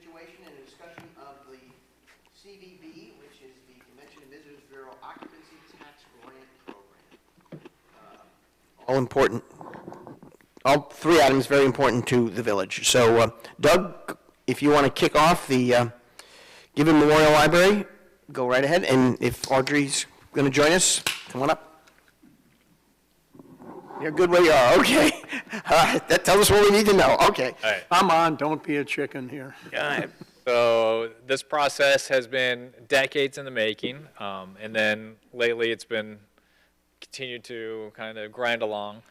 situation and a discussion of the CVB, which is the Convention and Visitors Bureau Occupancy Tax Grant Program. All important. All three items very important to the village. So, Doug, if you want to kick off the Gibbon Memorial Library, go right ahead. And if Audrey's going to join us, come on up. You're good where you are. Okay. That tells us what we need to know. Okay. All right. Come on, don't be a chicken here. So this process has been decades in the making, and then lately it's been continued to kind of grind along.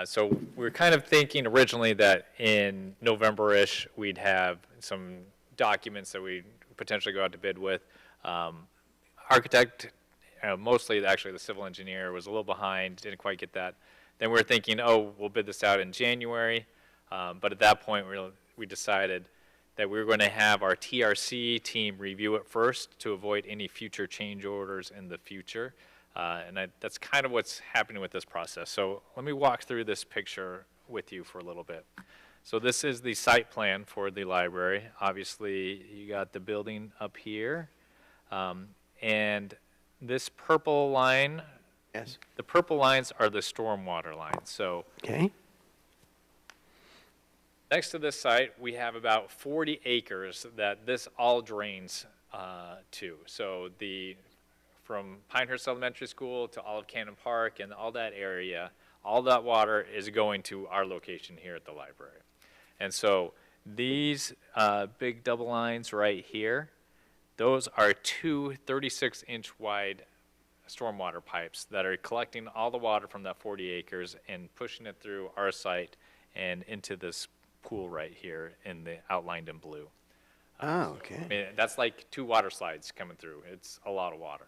So we were kind of thinking originally that in November-ish we'd have some documents that we'd potentially go out to bid with. Architect, mostly actually the civil engineer, was a little behind, didn't quite get that. Then we were thinking, oh, we'll bid this out in January, but at that point we decided that we were going to have our TRC team review it first to avoid any future change orders in the future, and that's kind of what's happening with this process. So let me walk through this picture with you for a little bit. So this is the site plan for the library. Obviously, you got the building up here, and this purple line. Yes. The purple lines are the stormwater lines. So Okay. next to this site, we have about 40 acres that this all drains to. So from Pinehurst Elementary School to Olive Cannon Park and all that area, all that water is going to our location here at the library. And so these big double lines right here, those are two 36-inch wide stormwater pipes that are collecting all the water from that 40 acres and pushing it through our site and into this pool right here outlined in blue. Oh, okay. I mean, that's like 2 water slides coming through. It's a lot of water.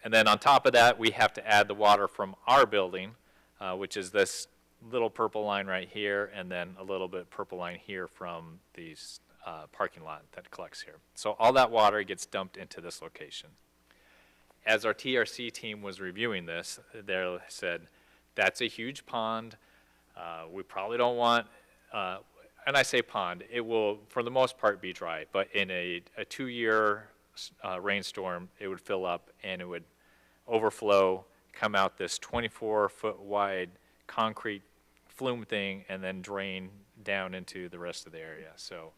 And then on top of that, we have to add the water from our building, which is this little purple line right here, and then a little bit purple line here from these parking lot that collects here. So all that water gets dumped into this location. As our TRC team was reviewing this, they said, that's a huge pond. We probably don't want, and I say pond, it will, for the most part, be dry, but in a 2-year rainstorm, it would fill up and it would overflow, come out this 24-foot wide concrete flume thing, and then drain down into the rest of the area. So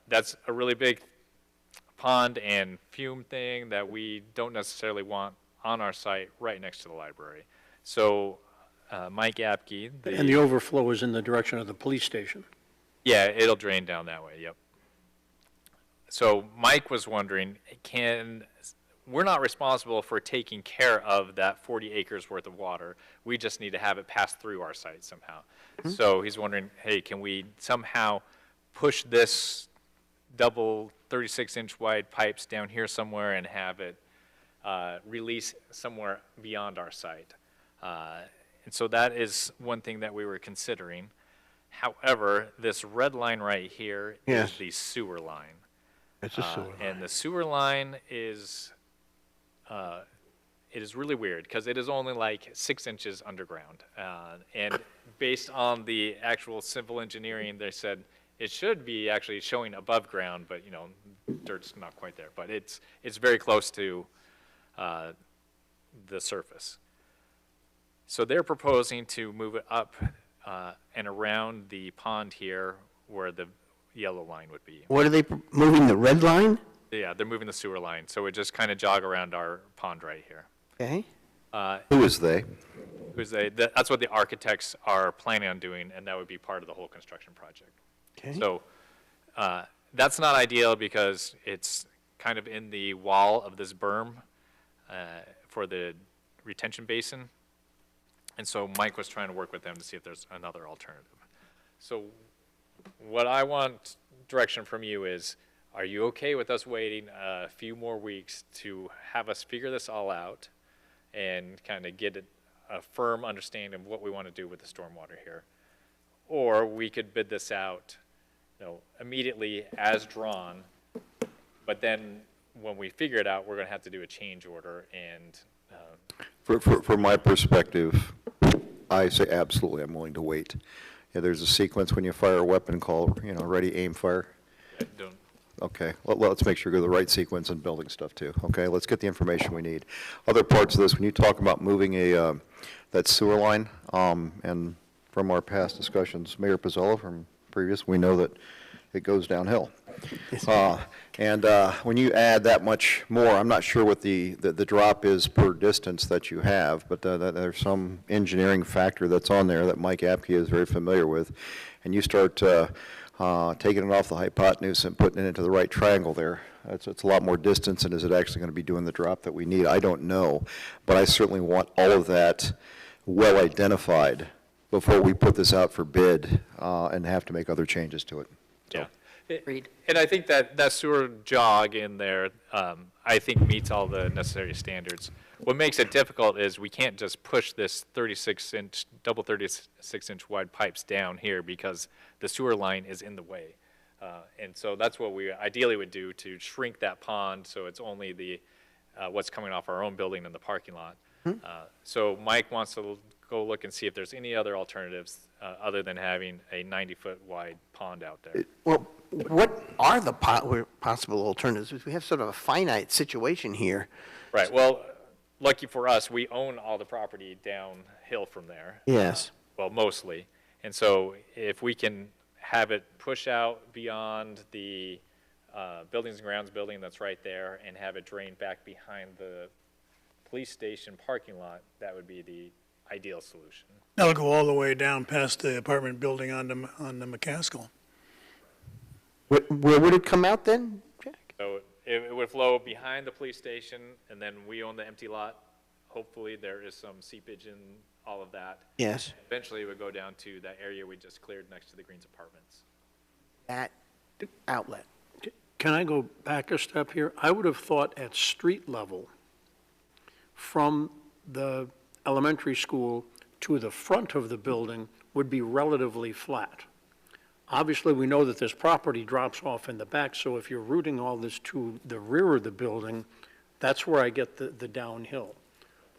that's a really big pond and fume thing that we don't necessarily want on our site right next to the library. So Mike Apke. And the overflow is in the direction of the police station. Yeah, it'll drain down that way, yep. So Mike was wondering, we're not responsible for taking care of that 40 acres worth of water. We just need to have it pass through our site somehow. Mm-hmm. So he's wondering, hey, can we somehow push this double 36-inch wide pipes down here somewhere and have it release somewhere beyond our site. And so that is one thing that we were considering. However, this red line right here Yes. is the sewer line. It's a sewer line. And the sewer line is, it is really weird because it is only like 6 inches underground. And based on the actual civil engineering, they said it should be actually showing above ground, but dirt's not quite there. But it's very close to the surface. So they're proposing to move it up and around the pond here where the yellow line would be. What are they moving, the red line? Yeah, they're moving the sewer line, so it just kind of jog around our pond right here. Okay. Who is they? That's what the architects are planning on doing, and that would be part of the whole construction project. Okay. So that's not ideal because it's kind of in the wall of this berm for the retention basin. And so Mike was trying to work with them to see if there's another alternative. So what I want direction from you is, are you okay with us waiting a few more weeks to have us figure this all out and kind of get a firm understanding of what we want to do with the stormwater here? Or we could bid this out, immediately as drawn, but then when we figure it out, we're going to have to do a change order. And From my perspective, I say absolutely, I'm willing to wait. Yeah, there's a sequence when you fire a weapon called, ready, aim, fire. Don't, Okay, let's make sure we go the right sequence in building stuff too, okay? Let's get the information we need. Other parts of this, when you talk about moving that sewer line, and from our past discussions, Mayor Pizzolo from previous, we know that it goes downhill. And when you add that much more, I'm not sure what the drop is per distance that you have, but there's some engineering factor that's on there that Mike Apke is very familiar with, and you start taking it off the hypotenuse and putting it into the right triangle there. It's a lot more distance, and is it actually going to be doing the drop that we need? I don't know, but I certainly want all of that well identified before we put this out for bid and have to make other changes to it. So, yeah. Agreed. And I think that sewer jog in there, I think meets all the necessary standards. What makes it difficult is we can't just push this 36-inch, double 36-inch wide pipes down here because the sewer line is in the way. And so that's what we ideally would do to shrink that pond so it's only the what's coming off our own building in the parking lot. So Mike wants to go look and see if there's any other alternatives other than having a 90-foot wide pond out there. Well, what are the possible alternatives? We have sort of a finite situation here. Right, well, lucky for us, we own all the property downhill from there. Yes. Well, mostly. And so if we can have it push out beyond the Buildings and Grounds building that's right there and have it drain back behind the police station parking lot, that would be the ideal solution. That'll go all the way down past the apartment building on the McCaskill. Where would it come out then, Jack? So it would flow behind the police station, and then we own the empty lot. Hopefully, there is some seepage in all of that. Yes. Eventually, it would go down to that area we just cleared next to the Greens Apartments. That outlet. Can I go back a step here? I would have thought at street level, from the elementary school to the front of the building would be relatively flat. Obviously, we know that this property drops off in the back, so if you're routing all this to the rear of the building, that's where I get the downhill.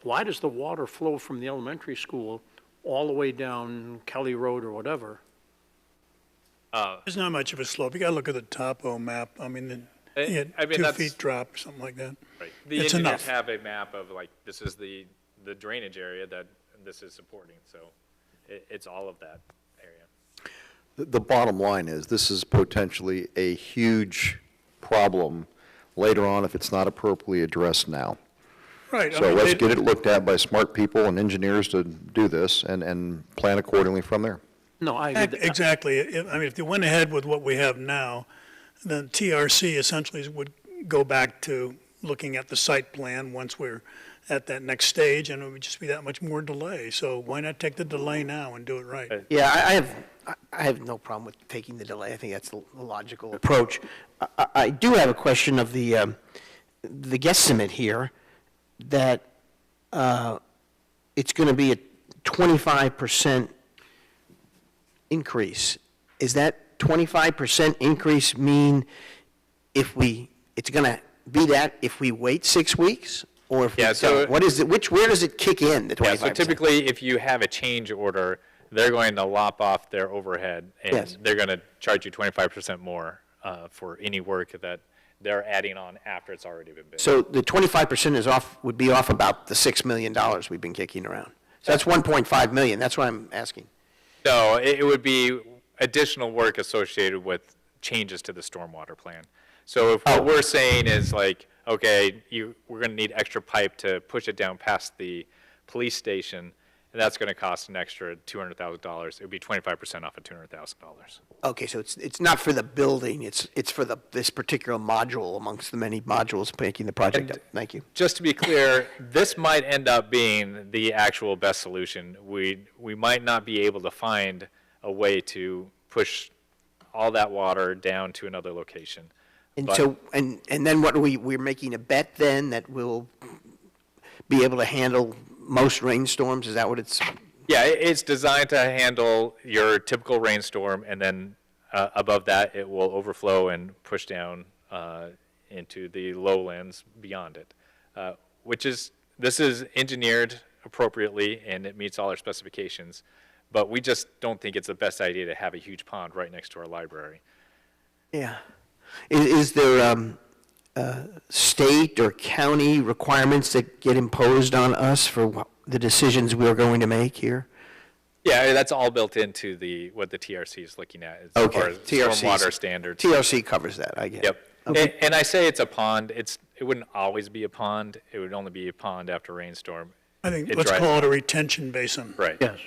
Why does the water flow from the elementary school all the way down Kelly Road or whatever? There's not much of a slope. You gotta look at the topo map. I mean, I mean, 2 that's- feet drop or something like that. Right. The It's engineers enough. have a map of like, this is the drainage area that this is supporting, so it's all of that area. The bottom line is, this is potentially a huge problem later on if it's not appropriately addressed now. Right. I So mean, let's they- get it looked at by smart people and engineers to do this and plan accordingly from there. No, I agree. Exactly. If they went ahead with what we have now, then TRC essentially would go back to looking at the site plan once we're at that next stage, and it would just be that much more delay. So why not take the delay now and do it right? Yeah, I have no problem with taking the delay. I think that's the logical approach. I do have a question of the guesstimate here, that it's going to be a 25% increase. Is that 25% increase mean it's going to be that if we wait 6 weeks? Or if we Yeah, so- don't? What is it, where does it kick in, the 25%? Yeah, so typically, if you have a change order, they're going to lop off their overhead, Yes. and they're going to charge you 25% more for any work that they're adding on after it's already been bid. So the 25% would be off about the $6 million we've been kicking around. So that's 1.5 million, that's what I'm asking. No, it would be additional work associated with changes to the stormwater plan. So if what we're saying is like, okay, we're going to need extra pipe to push it down past the police station, and that's going to cost an extra $200,000. It would be 25% off of $200,000. Okay, so it's not for the building, it's for this particular module amongst the many modules making the project up. Thank you. Just to be clear, this might end up being the actual best solution. We might not be able to find a way to push all that water down to another location. And But- so, and then what are we're making a bet then that we'll be able to handle most rainstorms? Is that what it's? Yeah, it's designed to handle your typical rainstorm, and then above that, it will overflow and push down into the lowlands beyond it, this is engineered appropriately, and it meets all our specifications, but we just don't think it's the best idea to have a huge pond right next to our library. Yeah. Is there state or county requirements that get imposed on us for the decisions we're going to make here? Yeah, that's all built into what the TRC is looking at as Okay, far as TRC 's stormwater standards. TRC covers that, I get it. Yep. And I say it's a pond, it wouldn't always be a pond, it would only be a pond after rainstorm. I think, It let's dries call it a retention basin. Right. Yes.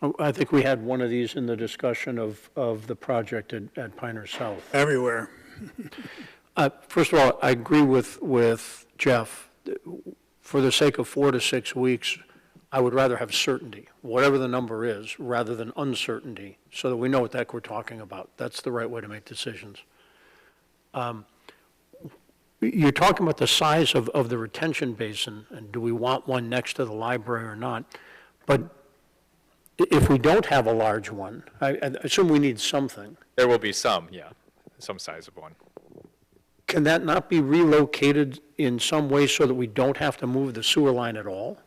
Oh, I think we had one of these in the discussion of the project at Pinehurst South. Everywhere. First of all, I agree with Jeff. For the sake of 4 to 6 weeks, I would rather have certainty, whatever the number is, rather than uncertainty, so that we know what the heck we're talking about. That's the right way to make decisions. You're talking about the size of the retention basin, and do we want one next to the library or not? But if we don't have a large one, I assume we need something. There will be some, yeah, some size of one. Can that not be relocated in some way so that we don't have to move the sewer line at all?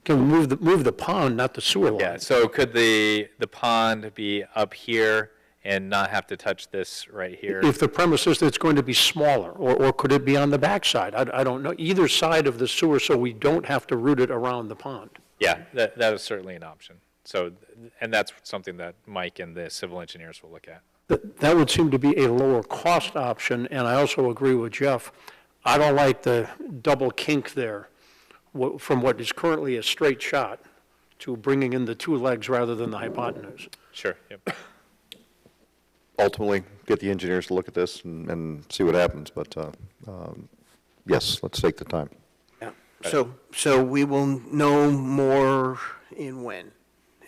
Can we move the pond, not the sewer line? Yeah, so could the pond be up here and not have to touch this right here? If the premise is that it's going to be smaller, or could it be on the backside? I don't know. Either side of the sewer, so we don't have to route it around the pond. Yeah, that is certainly an option. So, and that's something that Mike and the civil engineers will look at. That would seem to be a lower cost option, and I also agree with Jeff. I don't like the double kink there, from what is currently a straight shot to bringing in the two legs rather than the hypotenuse. Sure, yep. Ultimately, get the engineers to look at this and see what happens, but yes, let's take the time. Yeah. So we will know more in when?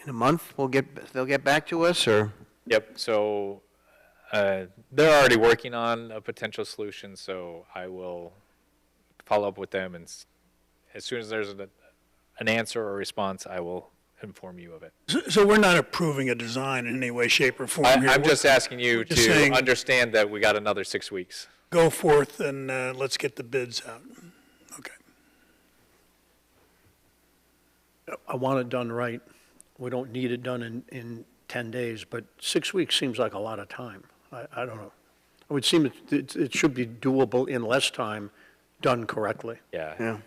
In a month? They'll get back to us, or? Yep, so they're already working on a potential solution, so I will follow up with them, and as soon as there's an answer or response, I will inform you of it. So we're not approving a design in any way, shape, or form here. I'm just asking you just to saying- understand that we got another 6 weeks. Go forth and let's get the bids out. Okay. I want it done right. We don't need it done in 10 days, but 6 weeks seems like a lot of time. I don't know. It would seem it should be doable in less time, done correctly. Yeah. Yeah.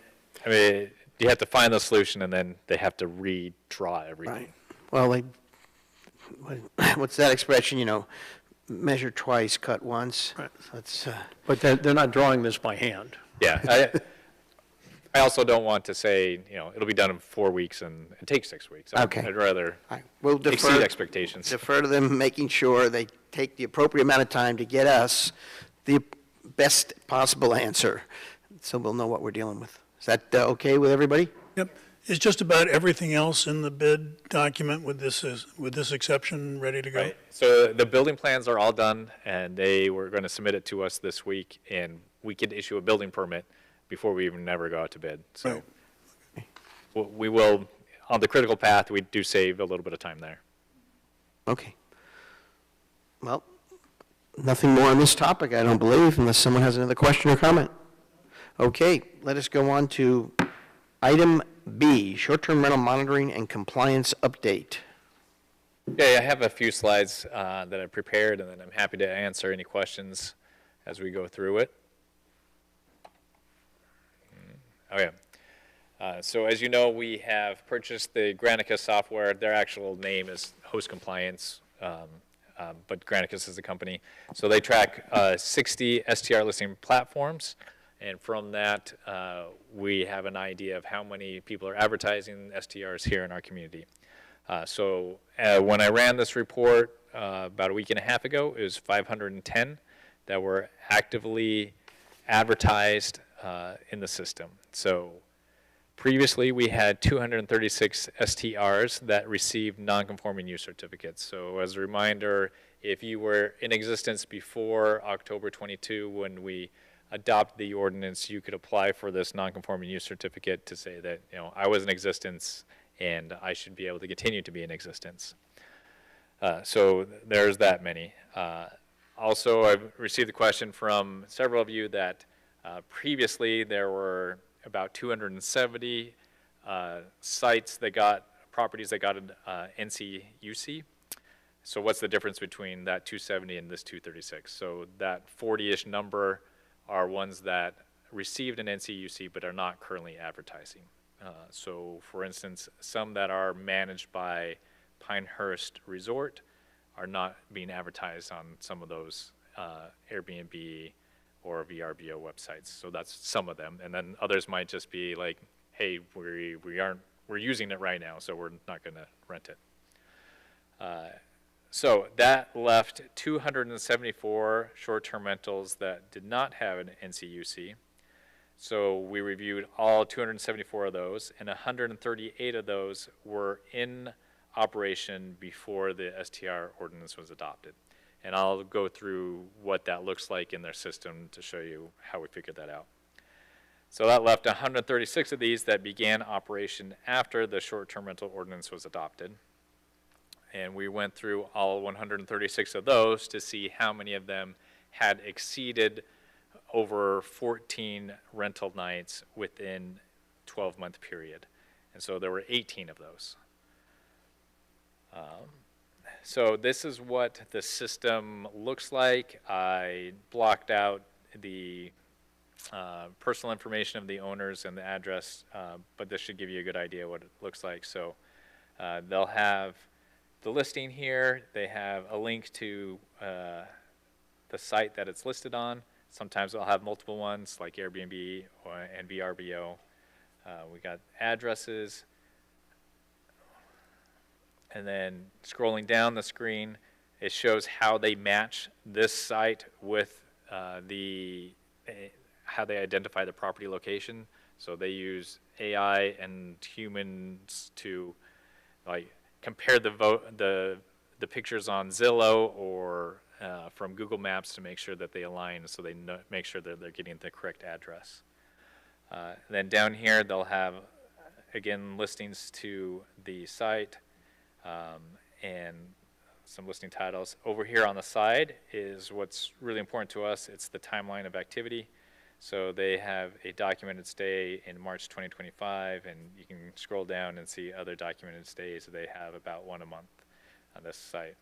I mean, you have to find the solution, and then they have to redraw everything. Right. Well, what's that expression, measure twice, cut once? Right. That's, But they're not drawing this by hand. Yeah. I also don't want to say, it'll be done in 4 weeks and it takes 6 weeks. Okay. I'd rather we'll exceed defer expectations. to them, making sure they take the appropriate amount of time to get us the best possible answer, so we'll know what we're dealing with. Is that okay with everybody? Yep. Is just about everything else in the bid document with this exception ready to go? Right. So the building plans are all done, and they were going to submit it to us this week, and we could issue a building permit before we even ever go out to bid. So we will, on the critical path, we do save a little bit of time there. Okay. Well, nothing more on this topic, I don't believe, unless someone has another question or comment. Okay, let us go on to item B, short-term rental monitoring and compliance update. Okay, I have a few slides that I prepared, and then I'm happy to answer any questions as we go through it. Okay. So as you know, we have purchased the Granicus software. Their actual name is Host Compliance, but Granicus is the company. So they track 60 STR listing platforms, and from that, we have an idea of how many people are advertising STRs here in our community. So when I ran this report about a week and a half ago, it was 510 that were actively advertised in the system. So previously, we had 236 STRs that received non-conforming use certificates. So as a reminder, if you were in existence before October 22, when we adopted the ordinance, you could apply for this non-conforming use certificate to say that, I was in existence and I should be able to continue to be in existence. So there's that many. Also, I've received a question from several of you that previously there were about 270 sites that got, properties that got an NCUC. So what's the difference between that 270 and this 236? So that 40-ish number are ones that received an NCUC but are not currently advertising. So for instance, some that are managed by Pinehurst Resort are not being advertised on some of those Airbnb or VRBO websites. So that's some of them. And then others might just be like, hey, we're using it right now, so we're not going to rent it. So that left 274 short-term rentals that did not have an NCUC. So we reviewed all 274 of those, and 138 of those were in operation before the STR ordinance was adopted. And I'll go through what that looks like in their system to show you how we figured that out. So that left 136 of these that began operation after the short-term rental ordinance was adopted. And we went through all 136 of those to see how many of them had exceeded over 14 rental nights within 12-month period. And so there were 18 of those. So this is what the system looks like. I blocked out the personal information of the owners and the address, but this should give you a good idea what it looks like. So they'll have the listing here. They have a link to the site that it's listed on. Sometimes they'll have multiple ones like Airbnb and VRBO. We got addresses. And then scrolling down the screen, it shows how they match this site with how they identify the property location. So they use AI and humans to like compare the pictures on Zillow or from Google Maps to make sure that they align, so they make sure that they're getting the correct address. Then down here, they'll have, again, listings to the site and some listing titles. Over here on the side is what's really important to us. It's the timeline of activity. So they have a documented stay in March 2025, and you can scroll down and see other documented stays. They have about one a month on this site.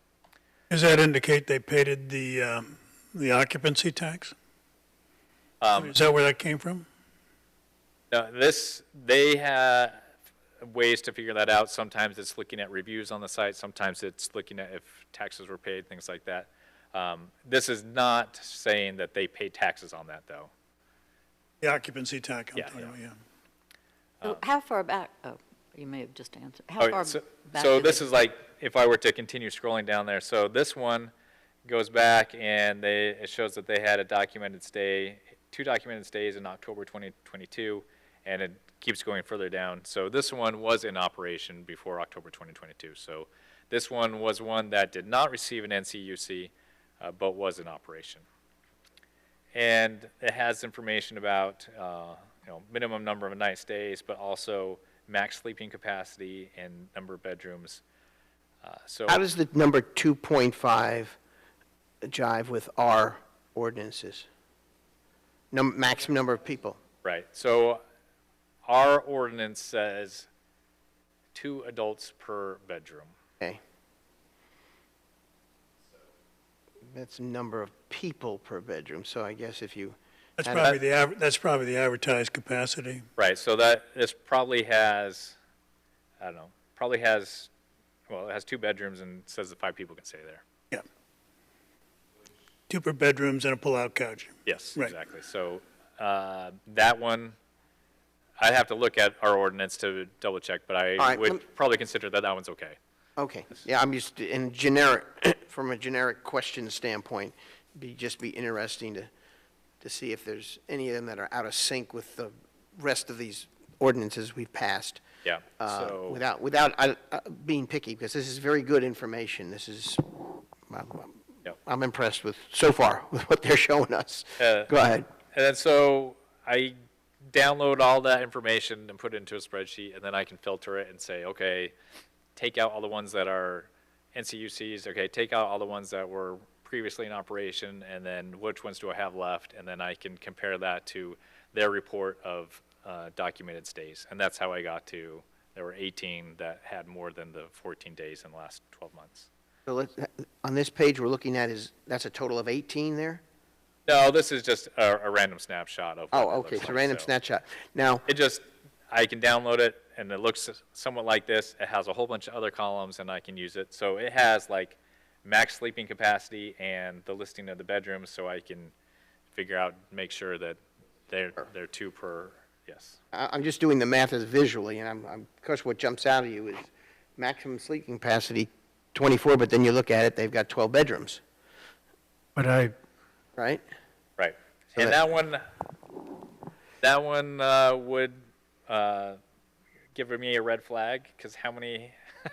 Does that indicate they paid the occupancy tax? Is that where that came from? Now they have ways to figure that out. Sometimes it's looking at reviews on the site. Sometimes it's looking at if taxes were paid, things like that. This is not saying that they paid taxes on that, though. The occupancy tax, I'm Yeah, talking yeah. about, yeah. So how far back, oh, you may have just answered. How Oh, far so back? so did this they- is like, if I were to continue scrolling down there, so this one goes back and it shows that they had a documented stay, 2 documented stays in October 2022, and it keeps going further down. So this one was in operation before October 2022. So this one was one that did not receive an NCUC, but was in operation. And it has information about minimum number of night stays, but also max sleeping capacity and number of bedrooms. So How does the number 2.5 jive with our ordinances? Maximum number of people. right, so our ordinance says 2 adults per bedroom. Okay. That's the number of people per bedroom, so I guess if you. That's had- probably the advertised capacity. Right, so this probably has, I don't know, well, it has 2 bedrooms and says that 5 people can stay there. Yeah. 2 per bedrooms and a pull-out couch. Yes, Right. exactly. So that one, I'd have to look at our ordinance to double check, but I All right, would probably consider that one's okay. Okay, yeah, I'm just, in generic, from a generic question standpoint, just be interesting to see if there's any of them that are out of sync with the rest of these ordinances we've passed. Yeah, so. Without being picky, because this is very good information. This is, Yep. I'm impressed with, so far, with what they're showing us. Go ahead. And then so I download all that information and put it into a spreadsheet, and then I can filter it and say, okay, take out all the ones that are NCUCs, okay, take out all the ones that were previously in operation, and then which ones do I have left, and then I can compare that to their report of documented stays. And that's how I got to, there were 18 that had more than the 14 days in the last 12 months. So on this page we're looking at that's a total of 18 there? No, this is just a random snapshot of what Oh, it okay, looks so like, random snapshot. Now, It just, I can download it, and it looks somewhat like this. It has a whole bunch of other columns, and I can use it. So it has like max sleeping capacity and the listing of the bedrooms, so I can figure out, make sure that they're two per, yes. I'm just doing the math as visually, and of course, what jumps out at you is maximum sleeping capacity, 24, but then you look at it, they've got 12 bedrooms, But I, right? Right. So And that- that one would give me a red flag, because how many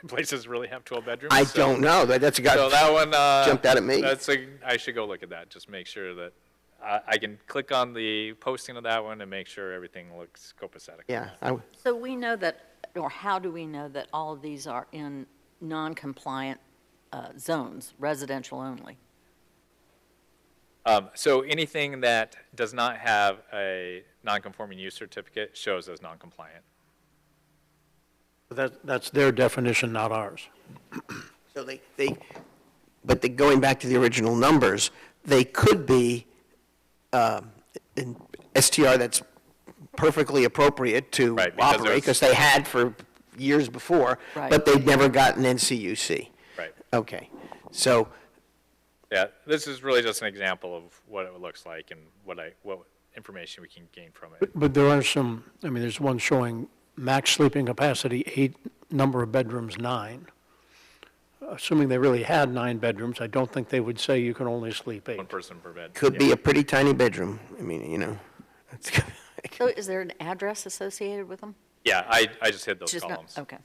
places really have 12 bedrooms? I So- don't know, that's a So that one. jumped out at me. I should go look at that, just make sure that, I can click on the posting of that one and make sure everything looks copacetic. Yeah, So we know that, or how do we know that all of these are in non-compliant zones, residential only? So anything that does not have a non-conforming use certificate shows as non-compliant. that's their definition, not ours. so going back to the original numbers, they could be an STR that's perfectly appropriate to Right, because operate, there's- because they had for years before, Right. but they've never gotten NCUC. Right. Okay, so, Yeah, this is really just an example of what it looks like and what information we can gain from it. But there are some, I mean, there's one showing max sleeping capacity 8, number of bedrooms 9. Assuming they really had 9 bedrooms, I don't think they would say you can only sleep 8. One person per bed. could Yeah. be a pretty tiny bedroom, I mean, it's- So is there an address associated with them? Yeah, I just hid those Just not- columns. Okay.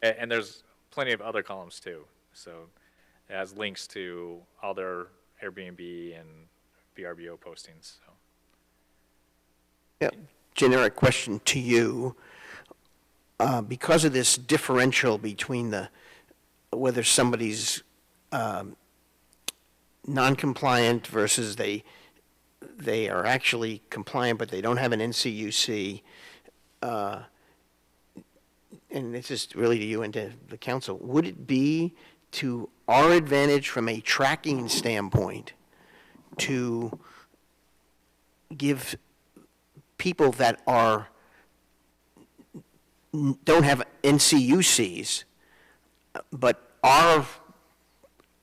And there's plenty of other columns too. So it has links to all their Airbnb and VRBO postings, so. Yeah, generic question to you. Because of this differential between whether somebody's non-compliant versus they are actually compliant, but they don't have an NCUC, and this is really to you and to the council, would it be to our advantage from a tracking standpoint to give people that don't have NCUCs, but are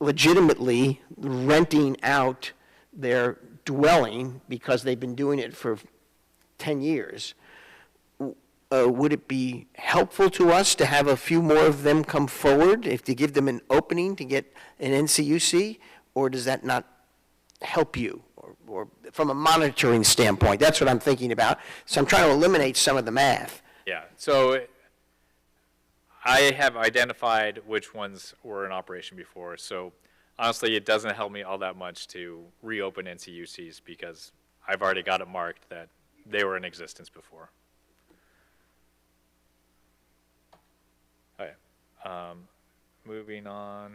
legitimately renting out their dwelling because they've been doing it for 10 years, would it be helpful to us to have a few more of them come forward, if to give them an opening to get an NCUC, or does that not help you? Or from a monitoring standpoint, that's what I'm thinking about. So I'm trying to eliminate some of the math. Yeah, so I have identified which ones were in operation before, so honestly, it doesn't help me all that much to reopen NCUCs because I've already got it marked that they were in existence before. All right, moving on,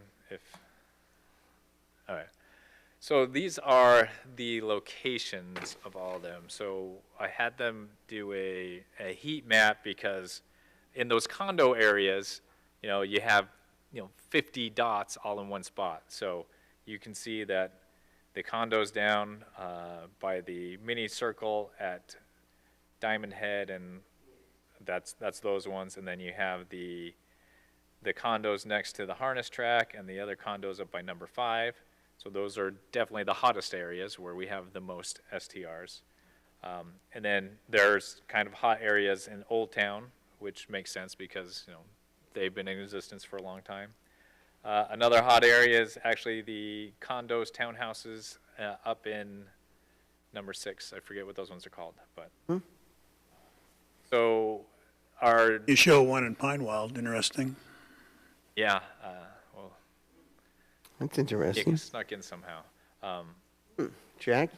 all right. So these are the locations of all of them. So I had them do a heat map because in those condo areas, you have, 50 dots all in one spot. So you can see that the condos down by the mini circle at Diamond Head, and that's those ones. And then you have the condos next to the harness track and the other condos up by number 5. So those are definitely the hottest areas where we have the most STRs. And then there's kind of hot areas in Old Town, which makes sense because, they've been in existence for a long time. Another hot area is actually the condos, townhouses up in number 6. I forget what those ones are called, but. So You show one in Pine Wild, interesting. yeah, well, That's it interesting. snuck in somehow. Jack?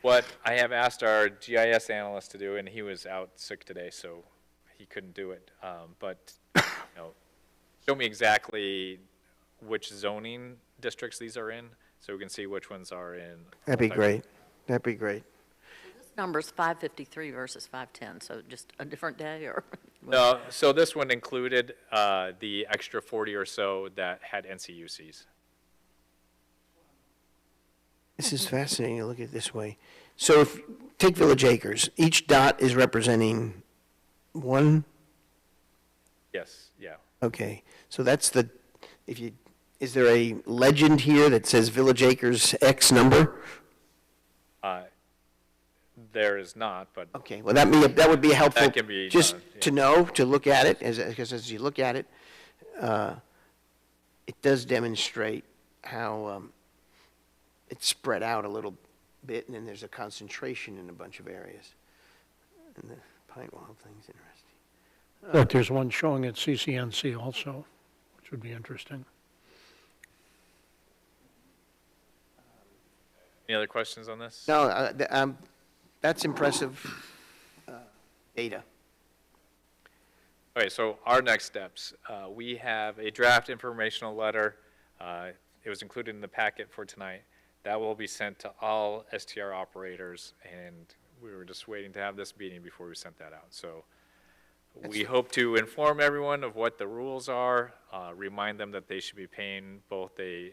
What I have asked our GIS analyst to do, and he was out sick today, so he couldn't do it. But show me exactly which zoning districts these are in, so we can see which ones are in. That'd be great. That'd be great. This number's 553 versus 510, so just a different day, or? No, so this one included the extra 40 or so that had NCUCs. This is fascinating to look at it this way. So if, take Village Acres, each dot is representing one, Yes, yeah. okay. So that's the, if you, is there a legend here that says Village Acres X number? There is not, but Okay, well, that would be helpful. That can be just done, yeah. to know, to look at it, because as you look at it, it does demonstrate how it's spread out a little bit, and then there's a concentration in a bunch of areas. And the Pine Wild thing's interesting. But there's one showing at CCNC also, which would be interesting. any other questions on this? No, that's impressive data. Okay, so our next steps, we have a draft informational letter. It was included in the packet for tonight. That will be sent to all STR operators, and we were just waiting to have this meeting before we sent that out. So we hope to inform everyone of what the rules are, remind them that they should be paying both a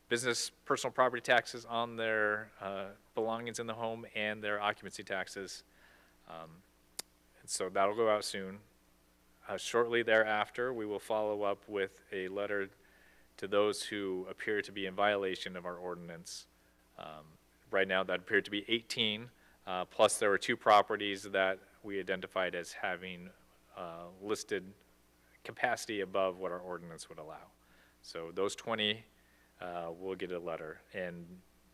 business personal property taxes on their belongings in the home and their occupancy taxes. And so that'll go out soon. Shortly thereafter, we will follow up with a letter to those who appear to be in violation of our ordinance. Right now, that appeared to be 18, plus there were 2 properties that we identified as having listed capacity above what our ordinance would allow. So those 20 will get a letter. And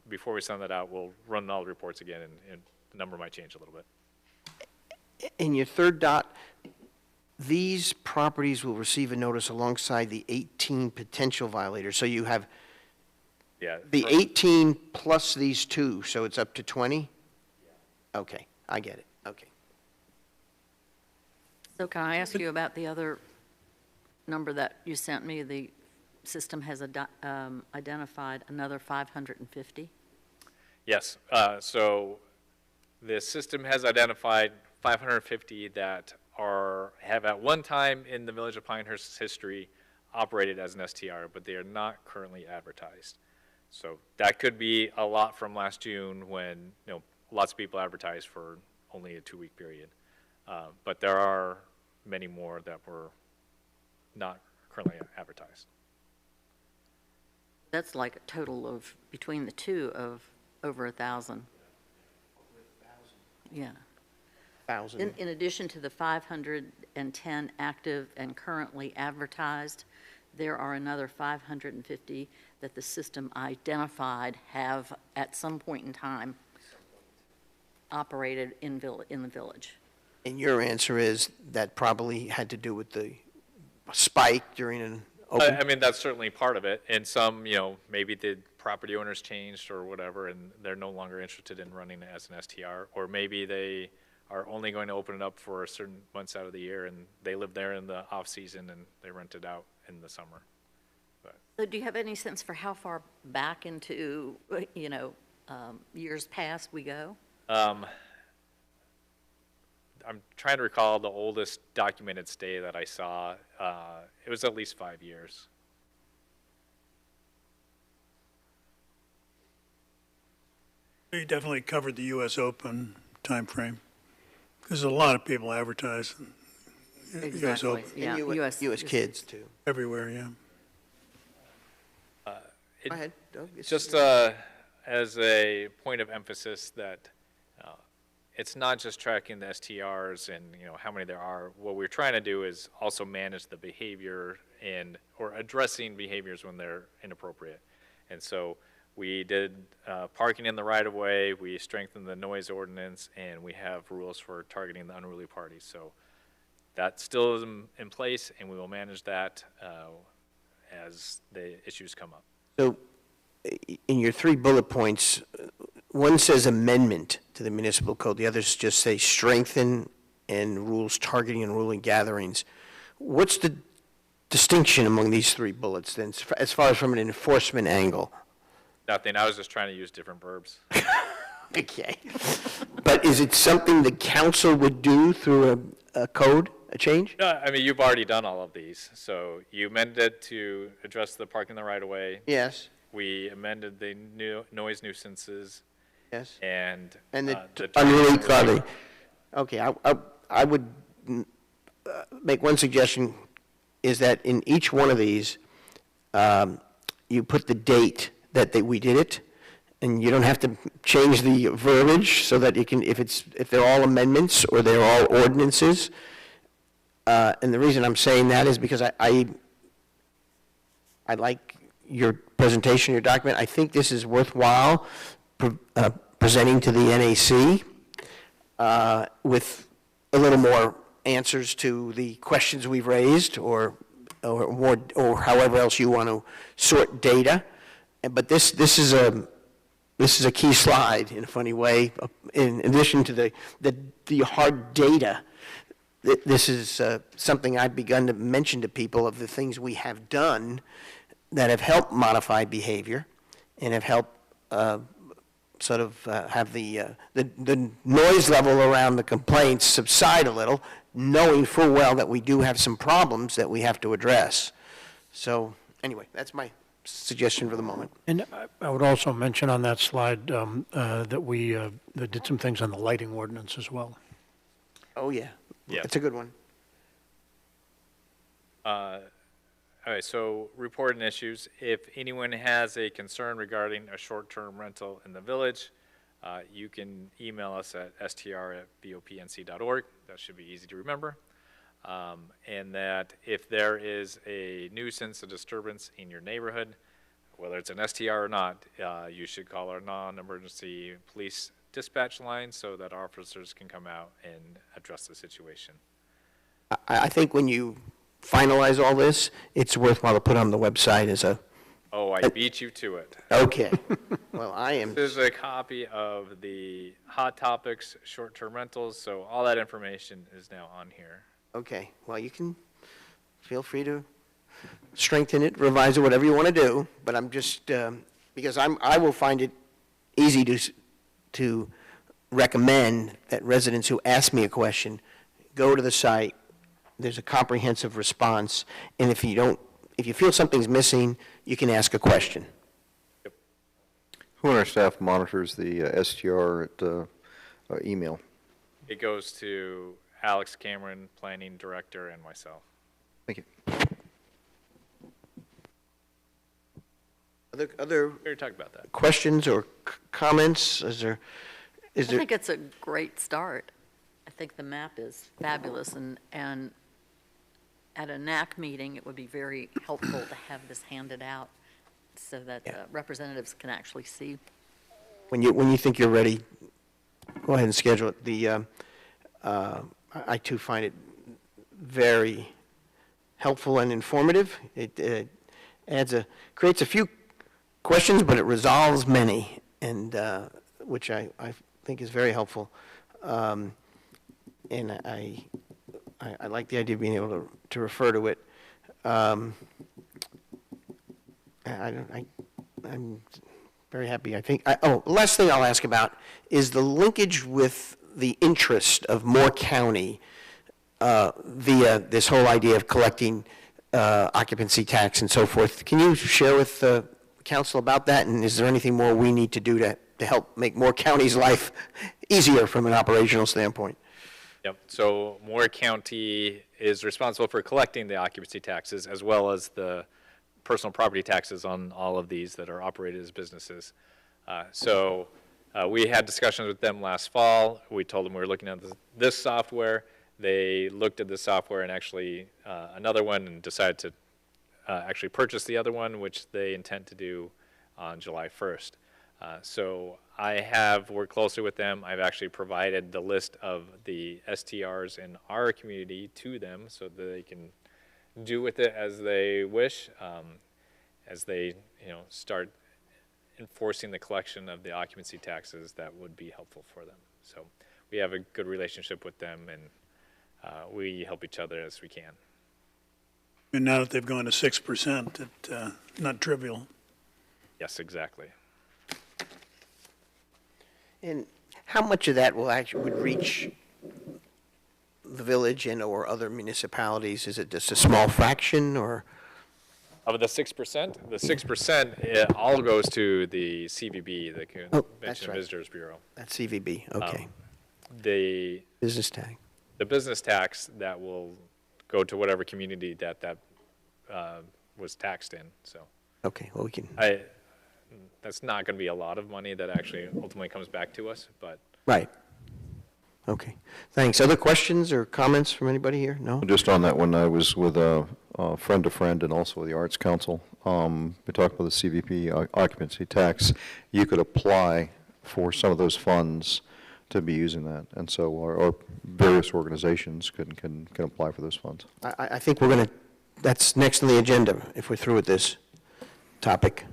before we send that out, we'll run all the reports again, and the number might change a little bit. In your third dot, these properties will receive a notice alongside the 18 potential violators. So you have Yeah. the 18 plus these 2, so it's up to 20? Okay, I get it, okay. So can I ask you about the other number that you sent me? The system has identified another 550? Yes, so the system has identified 550 that have at one time in the Village of Pinehurst's history operated as an STR, but they are not currently advertised. So that could be a lot from last June when, lots of people advertised for only a 2-week period. But there are many more that were not currently advertised. That's like a total of, between the two, of over 1,000. Yeah. 1,000. In addition to the 510 active and currently advertised, there are another 550 that the system identified have, at some point in time, operated in the village. And your answer is that probably had to do with the spike during an open? I mean, that's certainly part of it. And some, maybe the property owners changed or whatever, and they're no longer interested in running it as an STR. Or maybe they are only going to open it up for certain months out of the year, and they live there in the off-season, and they rent it out in the summer. So do you have any sense for how far back into, years past we go? I'm trying to recall the oldest documented stay that I saw. It was at least 5 years. You definitely covered the US Open timeframe, because a lot of people advertise US Exactly, Open yeah. And US kids, too. everywhere, yeah. It- Go ahead, Doug. Just as a point of emphasis that it's not just tracking the STRs and, how many there are. What we're trying to do is also manage the behavior or addressing behaviors when they're inappropriate. And so we did parking in the right-of-way, we strengthened the noise ordinance, and we have rules for targeting the unruly parties. So that still is in place, and we will manage that as the issues come up. So, in your 3 bullet points, one says amendment to the municipal code, the others just say strengthen and rules targeting and ruling gatherings. What's the distinction among these 3 bullets then, as far as from an enforcement angle? Nothing, I was just trying to use different verbs. Okay. But is it something the council would do through a code, a change? I mean, you've already done all of these. So you amended it to address the parking the right of way. Yes, We amended the noise nuisances yes. and. And the the unruly clubbing. Okay, I would make one suggestion, is that in each one of these, you put the date that we did it, and you don't have to change the verbiage so that you can, if they're all amendments or they're all ordinances. And the reason I'm saying that is because I like your presentation, your document. I think this is worthwhile presenting to the NAC with a little more answers to the questions we've raised, or more, or however else you want to sort data. But this is a key slide in a funny way. In addition to the hard data, this is something I've begun to mention to people of the things we have done that have helped modify behavior and have helped sort of have the noise level around the complaints subside a little, knowing full well that we do have some problems that we have to address. So anyway, that's my suggestion for the moment. And I would also mention on that slide that we that did some things on the lighting ordinance as well. Oh, yeah. Yeah. That's a good one. All right, so reporting issues. If anyone has a concern regarding a short-term rental in the village, you can email us at str@bopnc.org. That should be easy to remember. And that if there is a nuisance, a disturbance in your neighborhood, whether it's an STR or not, you should call our non-emergency police dispatch line so that our officers can come out and address the situation. I think when you finalize all this, it's worthwhile to put on the website as a, Oh, I beat you to it. okay. Well, I am, This is a copy of the Hot Topics short-term rentals, so all that information is now on here. okay. Well, you can, feel free to strengthen it, revise it, whatever you want to do, but I'm just, because I will find it easy to recommend that residents who ask me a question, go to the site, there's a comprehensive response, and if you feel something's missing, you can ask a question. Who on our staff monitors the STR at email? It goes to Alex Cameron, Planning Director, and myself. Thank you. Other We already talked about that. questions or comments? Is I there, think it's a great start. I think the map is fabulous, and at a NAC meeting, it would be very helpful to have this handed out so that Yeah. representatives can actually see. when you think you're ready, go ahead and schedule it. I too find it very helpful and informative. It creates a few questions, but it resolves many, and which I think is very helpful. And I like the idea of being able to refer to it. I'm very happy. I think, last thing I'll ask about is the linkage with the interest of Moore County via this whole idea of collecting occupancy tax and so forth. Can you share with the council about that? And is there anything more we need to do to help make Moore County's life easier from an operational standpoint? Yep, so Moore County is responsible for collecting the occupancy taxes as well as the personal property taxes on all of these that are operated as businesses. So we had discussions with them last fall. We told them we were looking at this software. They looked at the software and actually another one and decided to actually purchase the other one, which they intend to do on July 1st. So I have worked closely with them. I've actually provided the list of the STRs in our community to them so that they can do with it as they wish, as they start enforcing the collection of the occupancy taxes that would be helpful for them. So we have a good relationship with them, and we help each other as we can. And now that they've gone to 6%, it's not trivial. Yes, exactly. And how much of that would reach the village and/or other municipalities? Is it just a small fraction, or? Of the 6%, the 6%, it all goes to the CVB, the Oh, that's Convention right. Visitors Bureau. That's CVB, okay. The Business tag. the business tax that will go to whatever community that was taxed in, so. Okay, well, we can, That's not going to be a lot of money that actually ultimately comes back to us, but right. Okay, thanks. Other questions or comments from anybody here? No? Just on that one, I was with a friend to friend and also with the Arts Council. We talked about the CVP occupancy tax. You could apply for some of those funds to be using that, and so or various organizations can apply for those funds. I think we're going to, that's next on the agenda, if we're through with this topic.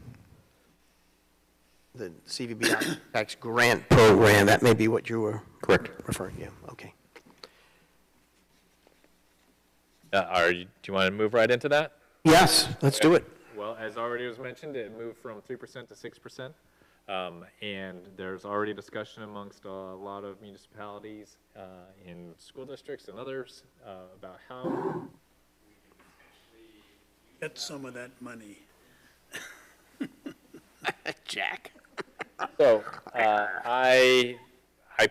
The CVB tax grant program, that may be what you were. Correct. Referring, yeah, okay. do you want to move right into that? Yes, let's do it. Well, as already was mentioned, it moved from 3% to 6%. And there's already discussion amongst a lot of municipalities in school districts and others about how Get some of that money. Jack. So, I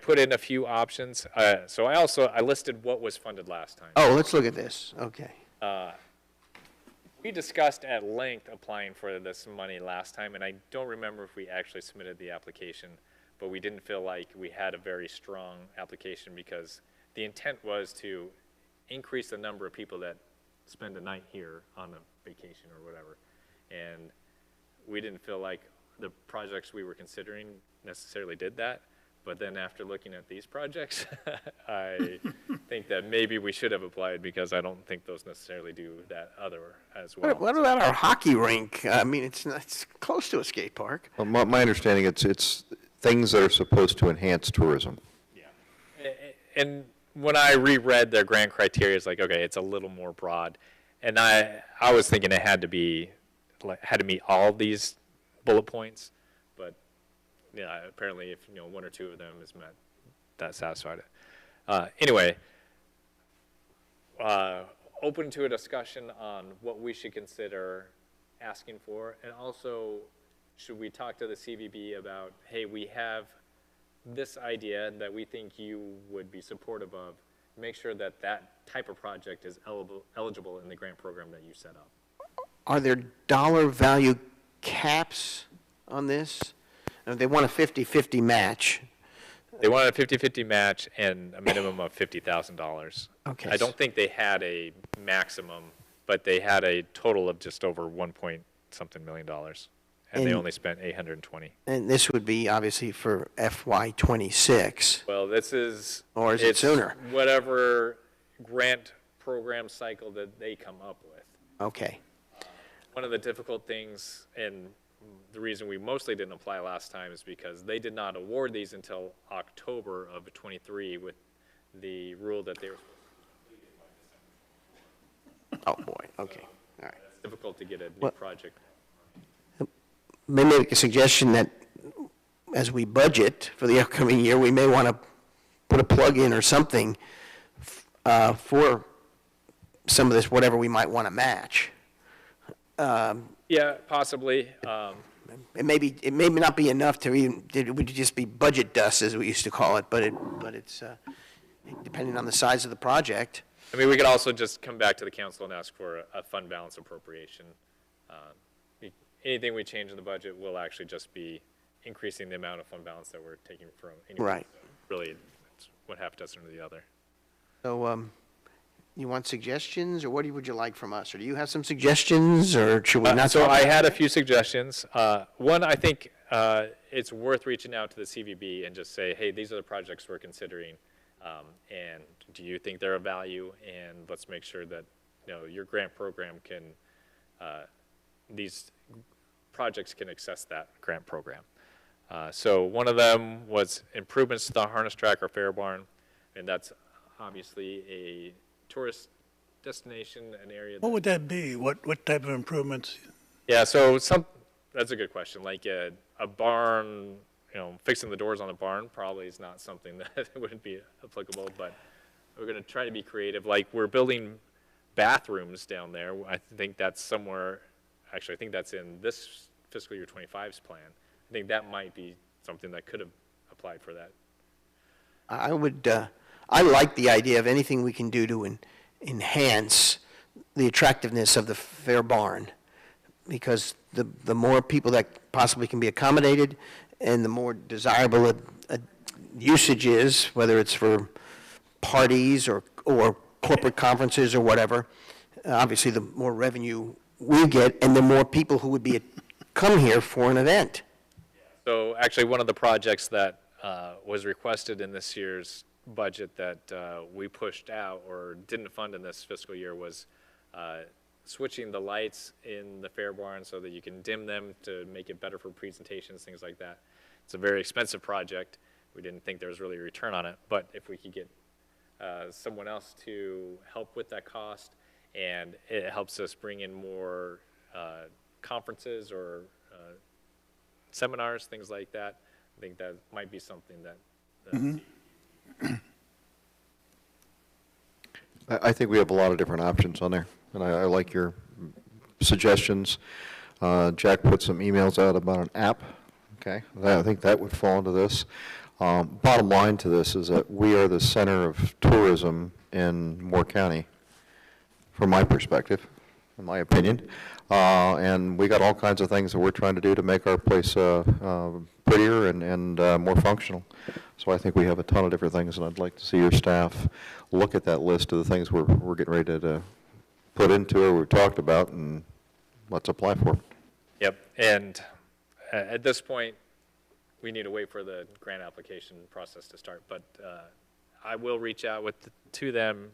put in a few options. So I listed what was funded last time. Oh, let's look at this, okay. We discussed at length applying for this money last time, and I don't remember if we actually submitted the application, but we didn't feel like we had a very strong application because the intent was to increase the number of people that spend a night here on a vacation or whatever. And we didn't feel like the projects we were considering necessarily did that. But then after looking at these projects, I think that maybe we should have applied because I don't think those necessarily do that other as well. What about our hockey rink? I mean, it's close to a skate park. Well, my understanding, it's things that are supposed to enhance tourism. And when I reread their grant criteria, it's like, okay, it's a little more broad. And I was thinking it had to meet all of these bullet points, but yeah, apparently if, one or two of them is met, that satisfied it. Anyway, open to a discussion on what we should consider asking for, and also should we talk to the CVB about, hey, we have this idea that we think you would be supportive of, make sure that that type of project is eligible in the grant program that you set up. Are there dollar value caps on this? They want a 50-50 match. They wanted a 50-50 match and a minimum of $50,000. Okay. I don't think they had a maximum, but they had a total of just over $1.something million, and they And- only spent $820. And this would be obviously for FY '26. Well, this is. Or is it it's sooner? Whatever grant program cycle that they come up with. Okay. One of the difficult things, and the reason we mostly didn't apply last time is because they did not award these until October of '23 with the rule that they were Oh, boy, okay, all right. difficult to get a new Well- project. May make a suggestion that as we budget for the upcoming year, we may want to put a plug in or something for some of this, whatever we might want to match. Yeah, possibly. It may not be enough to even, it would just be budget dust, as we used to call it, but it's, depending on the size of the project. I mean, we could also just come back to the council and ask for a fund balance appropriation. Anything we change in the budget will actually just be increasing the amount of fund balance that we're taking from. anyway. Right. So really, it's one half dozen or the other. So, you want suggestions, or what would you like from us? Or do you have some suggestions, or should we not? So talk I about had it? a few suggestions. One, I think it's worth reaching out to the CVB and just say, hey, these are the projects we're considering, and do you think they're of value? And let's make sure that, your grant program can, these projects can access that grant program. So one of them was improvements to the harness track or fair barn, and that's obviously a tourist destination, an area. What would that be? What type of improvements? Yeah, so that's a good question. Like a barn fixing the doors on the barn probably is not something that wouldn't be applicable, but we're going to try to be creative. Like, we're building bathrooms down there. I think that's somewhere, actually, I think that's in this fiscal year 25's plan. I think that might be something that could have applied for that. I like the idea of anything we can do to enhance the attractiveness of the Fair Barn, because the more people that possibly can be accommodated and the more desirable a usage is, whether it's for parties or corporate conferences or whatever, obviously the more revenue we get and the more people who would come here for an event. So actually, one of the projects that was requested in this year's budget that we pushed out or didn't fund in this fiscal year was switching the lights in the Fair Barn so that you can dim them to make it better for presentations, things like that. It's a very expensive project. We didn't think there was really a return on it, but if we could get someone else to help with that cost, and it helps us bring in more conferences or seminars, things like that, I think that might be something that I think we have a lot of different options on there, and I like your suggestions. Jack put some emails out about an app, okay? I think that would fall into this. Bottom line to this is that we are the center of tourism in Moore County, from my perspective, in my opinion. And we got all kinds of things that we're trying to do to make our place prettier and more functional. So I think we have a ton of different things, and I'd like to see your staff look at that list of the things we're getting ready to put into it, we've talked about, and let's apply for it. Yep, and at this point, we need to wait for the grant application process to start, but I will reach out to them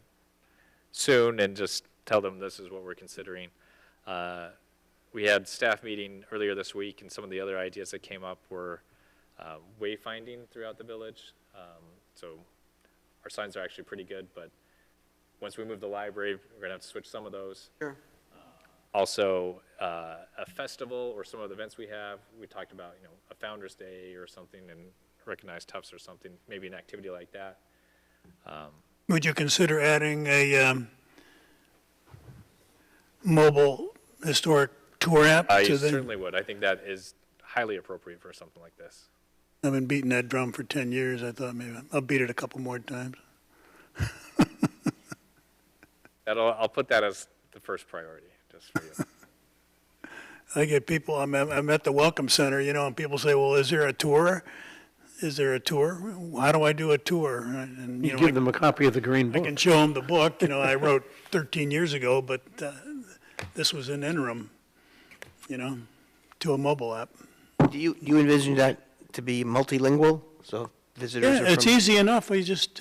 soon and just tell them this is what we're considering. We had staff meeting earlier this week, and some of the other ideas that came up were wayfinding throughout the village. So our signs are actually pretty good, but once we move the library, we're going to have to switch some of those. Sure. Also, a festival or some of the events we have, we talked about, a Founder's Day or something, and recognize Tufts or something, maybe an activity like that. Would you consider adding a mobile historic tour app I to the? certainly would. I think that is highly appropriate for something like this. I've been beating that drum for 10 years. I thought maybe I'll beat it a couple more times. I'll put that as the first priority, just for you. I get people, I'm at the Welcome Center, and people say, well, is there a tour? Is there a tour? How do I do a tour? And, You give them a copy of the Green I Book. can show them the book, I wrote 13 years ago, but this was an interim, to a mobile app. Do you envision that to be multilingual, so visitors are Yeah, it's from? easy enough. We just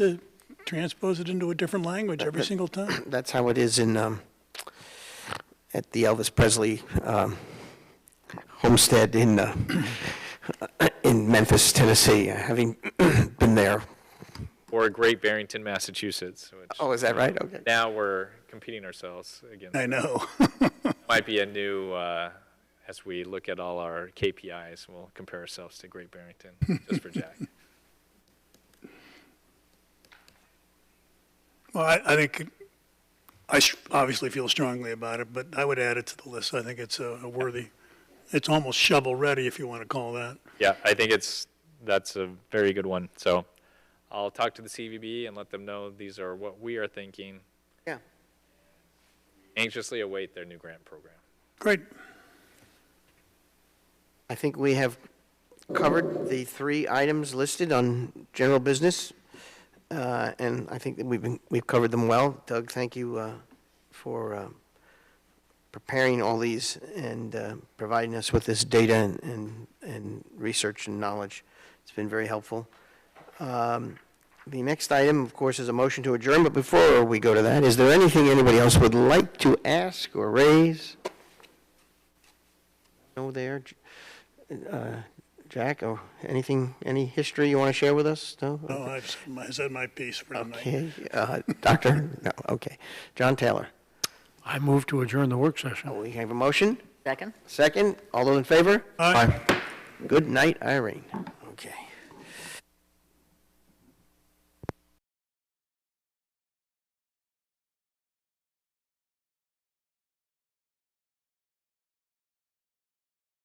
transpose it into a different language every single time. That's how it is in, at the Elvis Presley homestead in Memphis, Tennessee, having been there. Or Great Barrington, Massachusetts, which Oh, is that right? Okay. now we're competing ourselves against. I know. Might be a new, as we look at all our KPIs, we'll compare ourselves to Great Barrington, just for Jack. Well, I think, I obviously feel strongly about it, but I would add it to the list. I think it's a worthy, it's almost shovel-ready, if you want to call that. Yeah, I think that's a very good one. So I'll talk to the CVB and let them know these are what we are thinking. Yeah. Anxiously await their new grant program. Great. I think we have covered the 3 items listed on general business, and I think that we've covered them well. Doug, thank you for preparing all these and providing us with this data and research and knowledge. It's been very helpful. The next item, of course, is a motion to adjourn, but before we go to that, is there anything anybody else would like to ask or raise? No there? Jack, or anything, any history you want to share with us? No? No, I said my piece for tonight. Okay. Doctor? No, okay. John Taylor. I move to adjourn the work session. We have a motion? Second? Second? All those in favor? Aye. Good night, Irene.